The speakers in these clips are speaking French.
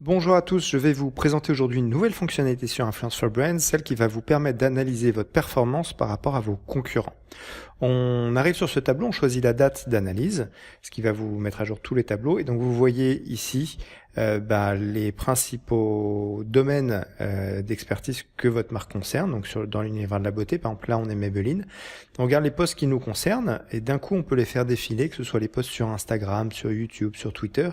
Bonjour à tous, je vais vous présenter aujourd'hui une nouvelle fonctionnalité sur Influence for Brands, celle qui va vous permettre d'analyser votre performance par rapport à vos concurrents. On arrive sur ce tableau, on choisit la date d'analyse, ce qui va vous mettre à jour tous les tableaux. Et donc vous voyez ici les principaux domaines d'expertise que votre marque concerne, donc dans l'univers de la beauté. Par exemple là on est Maybelline. On regarde les posts qui nous concernent et d'un coup on peut les faire défiler, que ce soit les posts sur Instagram, sur YouTube, sur Twitter.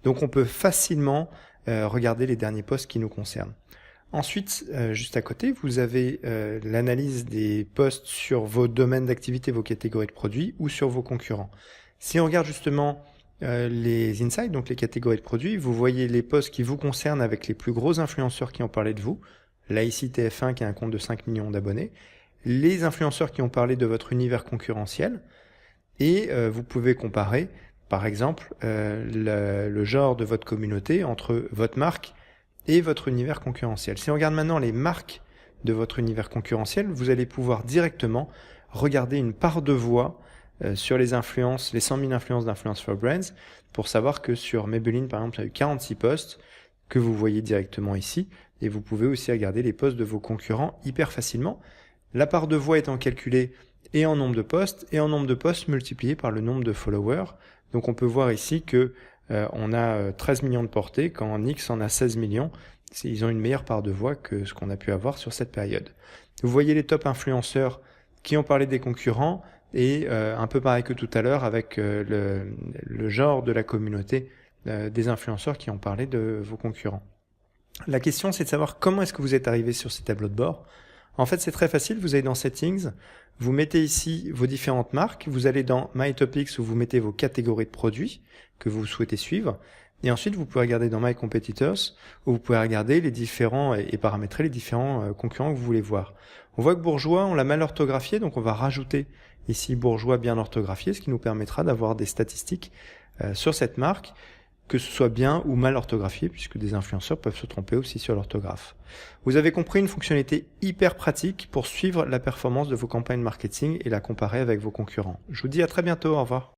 Donc on peut facilement regardez les derniers posts qui nous concernent. Ensuite, juste à côté, vous avez l'analyse des posts sur vos domaines d'activité, vos catégories de produits ou sur vos concurrents. Si on regarde justement les insights, donc les catégories de produits, vous voyez les posts qui vous concernent avec les plus gros influenceurs qui ont parlé de vous. Là ici TF1 qui a un compte de 5 millions d'abonnés. Les influenceurs qui ont parlé de votre univers concurrentiel. Et vous pouvez comparer par exemple, le genre de votre communauté entre votre marque et votre univers concurrentiel. Si on regarde maintenant les marques de votre univers concurrentiel, vous allez pouvoir directement regarder une part de voix sur les influences, les 100 000 influences d'Influence for Brands, pour savoir que sur Maybelline, par exemple, il y a eu 46 posts que vous voyez directement ici, et vous pouvez aussi regarder les posts de vos concurrents hyper facilement. La part de voix étant calculée et en nombre de posts, et en nombre de posts multiplié par le nombre de followers. Donc on peut voir ici que on a 13 millions de portées, quand X en a 16 millions. Ils ont une meilleure part de voix que ce qu'on a pu avoir sur cette période. Vous voyez les top influenceurs qui ont parlé des concurrents, et un peu pareil que tout à l'heure avec le genre de la communauté des influenceurs qui ont parlé de vos concurrents. La question, c'est de savoir comment est-ce que vous êtes arrivé sur ces tableaux de bord. En fait, c'est très facile, vous allez dans Settings, vous mettez ici vos différentes marques, vous allez dans My Topics où vous mettez vos catégories de produits que vous souhaitez suivre, et ensuite vous pouvez regarder dans My Competitors où vous pouvez regarder les différents et paramétrer les différents concurrents que vous voulez voir. On voit que Bourjois, on l'a mal orthographié, donc on va rajouter ici Bourjois bien orthographié, ce qui nous permettra d'avoir des statistiques sur cette marque, que ce soit bien ou mal orthographié, puisque des influenceurs peuvent se tromper aussi sur l'orthographe. Vous avez compris, une fonctionnalité hyper pratique pour suivre la performance de vos campagnes marketing et la comparer avec vos concurrents. Je vous dis à très bientôt, au revoir.